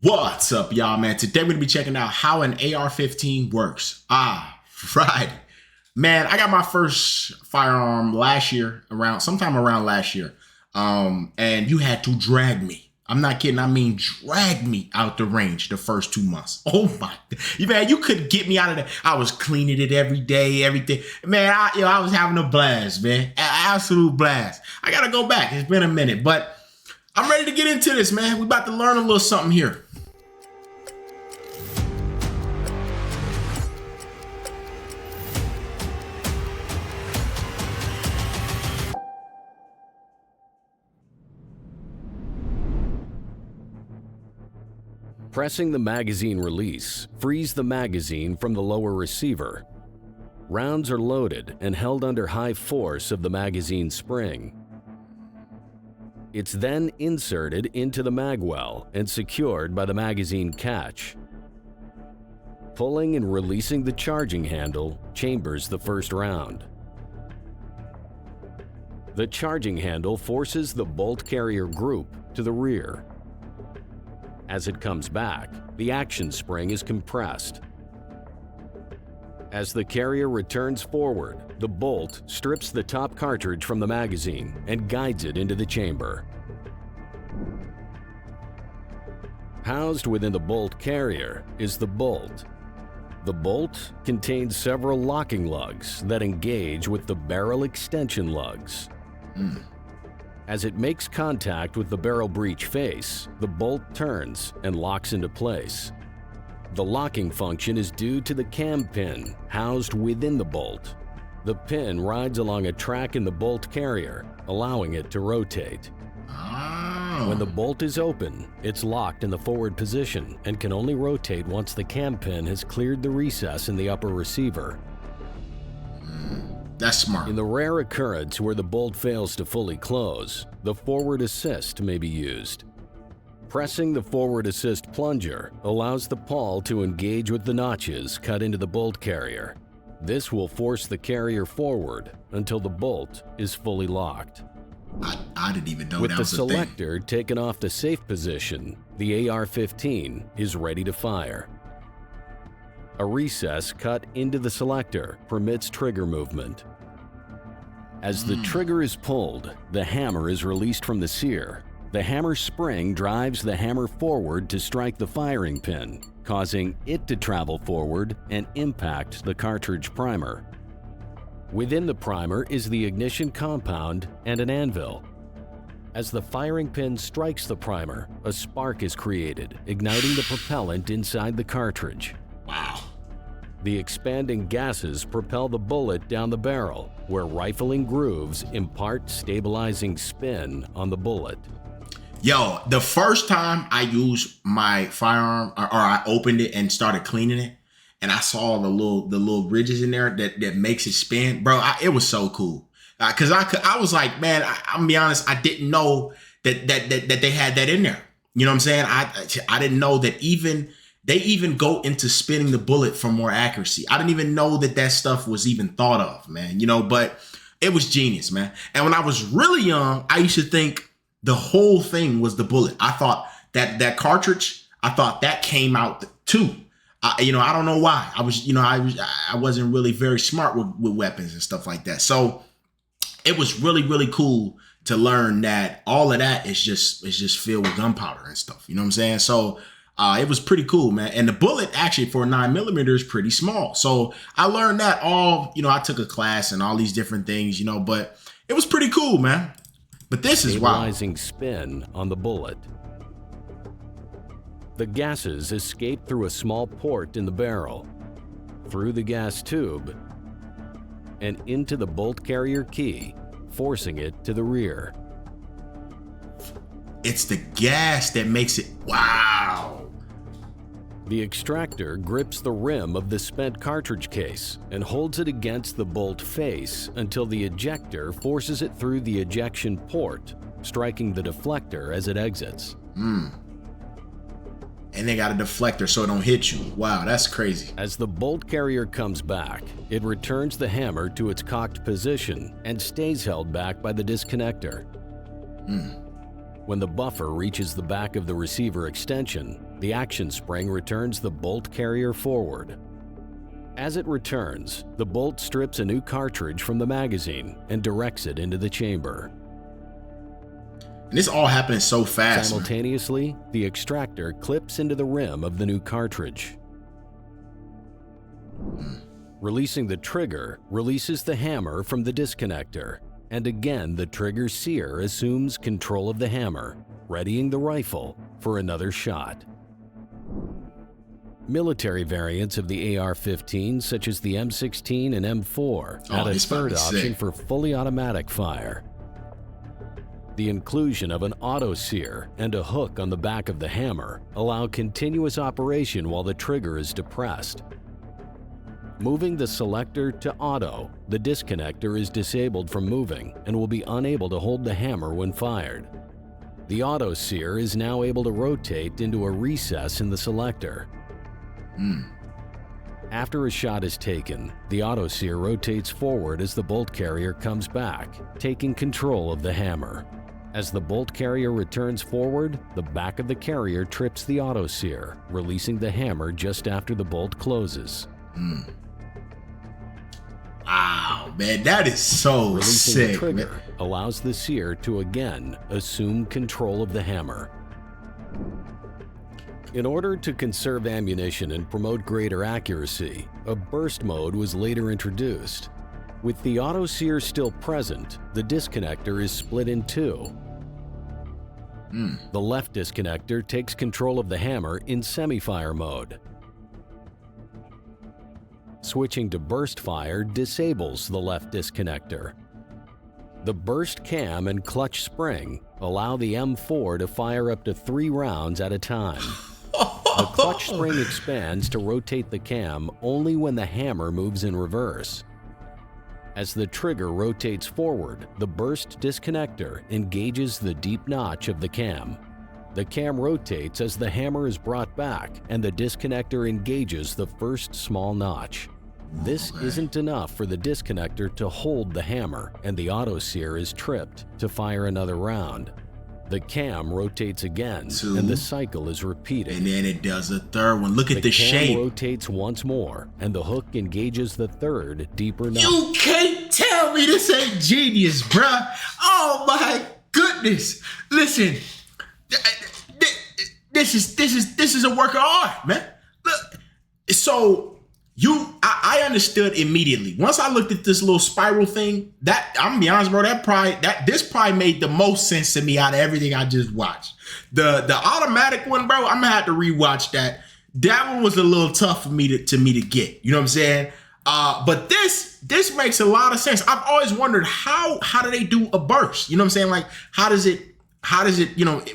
What's up, y'all, man? Today we're gonna be checking out how an AR-15 works. Right. Man, I got my first firearm sometime around last year. And you had to drag me. I'm not kidding. I mean, drag me out the range the first 2 months. Oh my, man, you couldn't get me out of there. I was cleaning it every day, everything. Man, I was having a blast, man. Absolute blast. I gotta go back. It's been a minute, but I'm ready to get into this, man. We about to learn a little something here. Pressing the magazine release frees the magazine from the lower receiver. Rounds are loaded and held under high force of the magazine spring. It's then inserted into the magwell and secured by the magazine catch. Pulling and releasing the charging handle chambers the first round. The charging handle forces the bolt carrier group to the rear. As it comes back, the action spring is compressed. As the carrier returns forward, the bolt strips the top cartridge from the magazine and guides it into the chamber. Housed within the bolt carrier is the bolt. The bolt contains several locking lugs that engage with the barrel extension lugs. As it makes contact with the barrel breech face, the bolt turns and locks into place. The locking function is due to the cam pin housed within the bolt. The pin rides along a track in the bolt carrier, allowing it to rotate. When the bolt is open, it's locked in the forward position and can only rotate once the cam pin has cleared the recess in the upper receiver. That's smart. In the rare occurrence where the bolt fails to fully close, the forward assist may be used. Pressing the forward assist plunger allows the pawl to engage with the notches cut into the bolt carrier. This will force the carrier forward until the bolt is fully locked. I didn't even know With that the was a thing. selector taken off the safe position, the AR-15 is ready to fire. A recess cut into the selector permits trigger movement. As the trigger is pulled, the hammer is released from the sear. The hammer spring drives the hammer forward to strike the firing pin, causing it to travel forward and impact the cartridge primer. Within the primer is the ignition compound and an anvil. As the firing pin strikes the primer, a spark is created, igniting the propellant inside the cartridge. Wow. The expanding gases propel the bullet down the barrel, where rifling grooves impart stabilizing spin on the bullet. Yo, the first time I used my firearm, or I opened it and started cleaning it, and I saw the little ridges in there that makes it spin, bro, it was so cool. Cause I was like, man, I'm gonna be honest, I didn't know that they had that in there. You know what I'm saying? I didn't know that they even go into spinning the bullet for more accuracy. I didn't even know that stuff was even thought of, man. You know, but it was genius, man. And when I was really young, I used to think the whole thing was the bullet. I thought that cartridge, I thought that came out too. I don't know why. I wasn't really very smart with weapons and stuff like that. So it was really, really cool to learn that all of that is just filled with gunpowder and stuff. You know what I'm saying? So it was pretty cool, man. And the bullet actually for a 9mm is pretty small. So I learned that I took a class and all these different things, but it was pretty cool, man. But this is wild. Stabilizing spin on the bullet. The gases escape through a small port in the barrel, through the gas tube, and into the bolt carrier key, forcing it to the rear. It's the gas that makes it, wow. The extractor grips the rim of the spent cartridge case and holds it against the bolt face until the ejector forces it through the ejection port, striking the deflector as it exits. And they got a deflector so it don't hit you. Wow, that's crazy. As the bolt carrier comes back, it returns the hammer to its cocked position and stays held back by the disconnector. When the buffer reaches the back of the receiver extension, the action spring returns the bolt carrier forward. As it returns, the bolt strips a new cartridge from the magazine and directs it into the chamber. And this all happens so fast. Simultaneously, the extractor clips into the rim of the new cartridge. Releasing the trigger releases the hammer from the disconnector, and again the trigger sear assumes control of the hammer, readying the rifle for another shot. Military variants of the AR-15, such as the M16 and M4, had a third option for fully automatic fire. The inclusion of an auto sear and a hook on the back of the hammer allow continuous operation while the trigger is depressed. Moving the selector to auto, the disconnector is disabled from moving and will be unable to hold the hammer when fired. The auto sear is now able to rotate into a recess in the selector. After a shot is taken, the auto sear rotates forward as the bolt carrier comes back, taking control of the hammer. As the bolt carrier returns forward, the back of the carrier trips the auto sear, releasing the hammer just after the bolt closes. Wow, man, that is so Releasing sick. the trigger allows the sear to again assume control of the hammer. In order to conserve ammunition and promote greater accuracy, a burst mode was later introduced. With the auto sear still present, the disconnector is split in two. The left disconnector takes control of the hammer in semi-fire mode. Switching to burst fire disables the left disconnector. The burst cam and clutch spring allow the M4 to fire up to 3 rounds at a time. The clutch spring expands to rotate the cam only when the hammer moves in reverse. As the trigger rotates forward, the burst disconnector engages the deep notch of the cam. The cam rotates as the hammer is brought back and the disconnector engages the first small notch. This isn't enough for the disconnector to hold the hammer, and the auto sear is tripped to fire another round. The cam rotates again, and the cycle is repeated. And then it does a third one. Look at the shape. The cam rotates once more, and the hook engages the third, deeper notch. You can't tell me this ain't genius, bruh. Oh my goodness. Listen, this is a work of art, man. Look, so I understood immediately. Once I looked at this little spiral thing, that I'm gonna be honest, bro, this probably made the most sense to me out of everything I just watched. The automatic one, bro, I'm gonna have to rewatch that. That one was a little tough for me to get. You know what I'm saying? But this makes a lot of sense. I've always wondered how do they do a burst? You know what I'm saying? Like how does it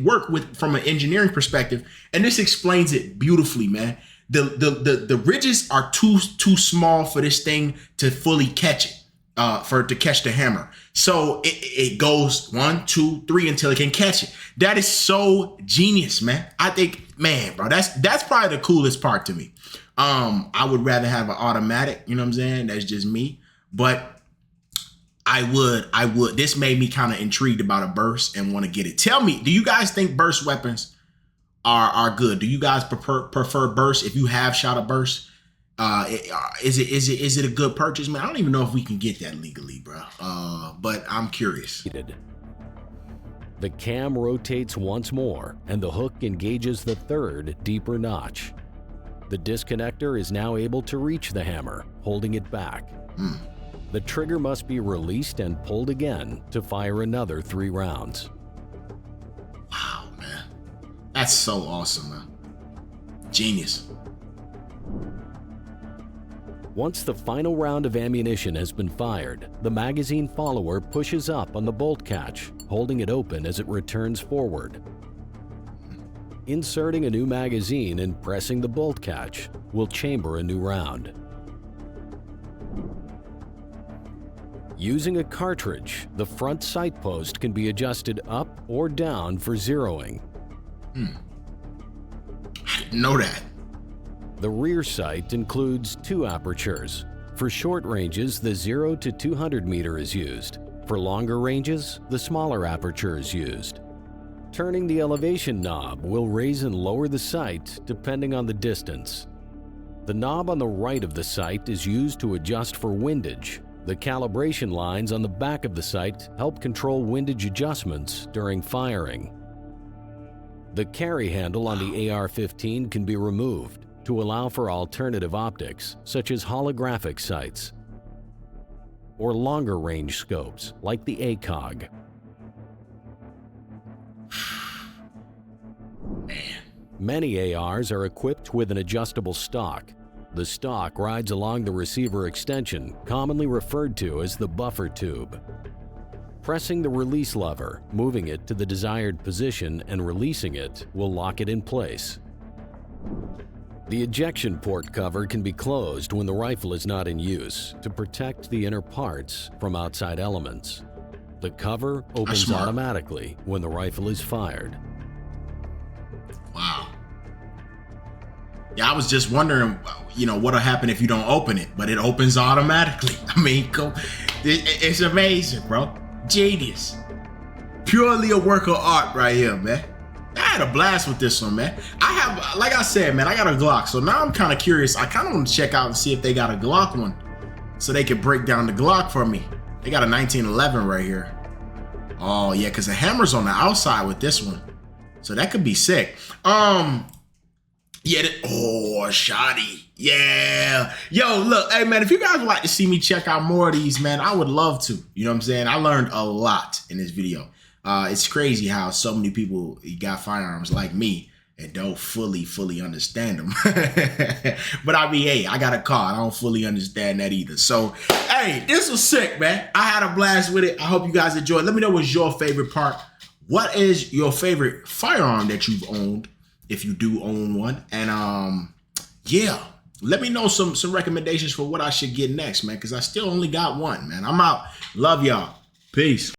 work from an engineering perspective? And this explains it beautifully, man. The ridges are too small for this thing to fully catch it, for it to catch the hammer. So it goes 1, 2, 3 until it can catch it. That is so genius, man. I think, man, bro, that's probably the coolest part to me. I would rather have an automatic, you know what I'm saying? That's just me. But I would. This made me kind of intrigued about a burst and want to get it. Tell me, do you guys think burst weapons are good? Do you guys prefer burst? If you have shot a burst, is it a good purchase, man? I don't even know if we can get that legally, bro. But I'm curious. The cam rotates once more, and the hook engages the third, deeper notch. The disconnector is now able to reach the hammer, holding it back. The trigger must be released and pulled again to fire another 3 rounds. Wow, man. That's so awesome, man. Genius. Once the final round of ammunition has been fired, the magazine follower pushes up on the bolt catch, holding it open as it returns forward. Inserting a new magazine and pressing the bolt catch will chamber a new round. Using a cartridge, the front sight post can be adjusted up or down for zeroing. I didn't know that. The rear sight includes 2 apertures. For short ranges, the 0 to 200 meter is used. For longer ranges, the smaller aperture is used. Turning the elevation knob will raise and lower the sight depending on the distance. The knob on the right of the sight is used to adjust for windage. The calibration lines on the back of the sight help control windage adjustments during firing. The carry handle on the AR-15 can be removed to allow for alternative optics, such as holographic sights, or longer range scopes like the ACOG. Many ARs are equipped with an adjustable stock. The stock rides along the receiver extension, commonly referred to as the buffer tube. Pressing the release lever, moving it to the desired position, and releasing it will lock it in place. The ejection port cover can be closed when the rifle is not in use to protect the inner parts from outside elements. The cover opens automatically when the rifle is fired. Wow. Yeah, I was just wondering, what'll happen if you don't open it, but it opens automatically. I mean, it's amazing, bro. Genius. Purely a work of art right here, man. I had a blast with this one, man. Like I said, man, I got a Glock. So now I'm kind of curious. I kind of want to check out and see if they got a Glock one so they can break down the Glock for me. They got a 1911 right here. Oh, yeah, because the hammer's on the outside with this one. So that could be sick. Shoddy. Yeah. Yo, look, hey, man, if you guys would like to see me check out more of these, man, I would love to. You know what I'm saying? I learned a lot in this video. It's crazy how so many people got firearms like me and don't fully understand them. But I mean, hey, I got a car. I don't fully understand that either. So, hey, this was sick, man. I had a blast with it. I hope you guys enjoyed. Let me know what's your favorite part. What is your favorite firearm that you've owned, if you do own one? And yeah, let me know some recommendations for what I should get next, man, because I still only got one, man. I'm out. Love y'all. Peace.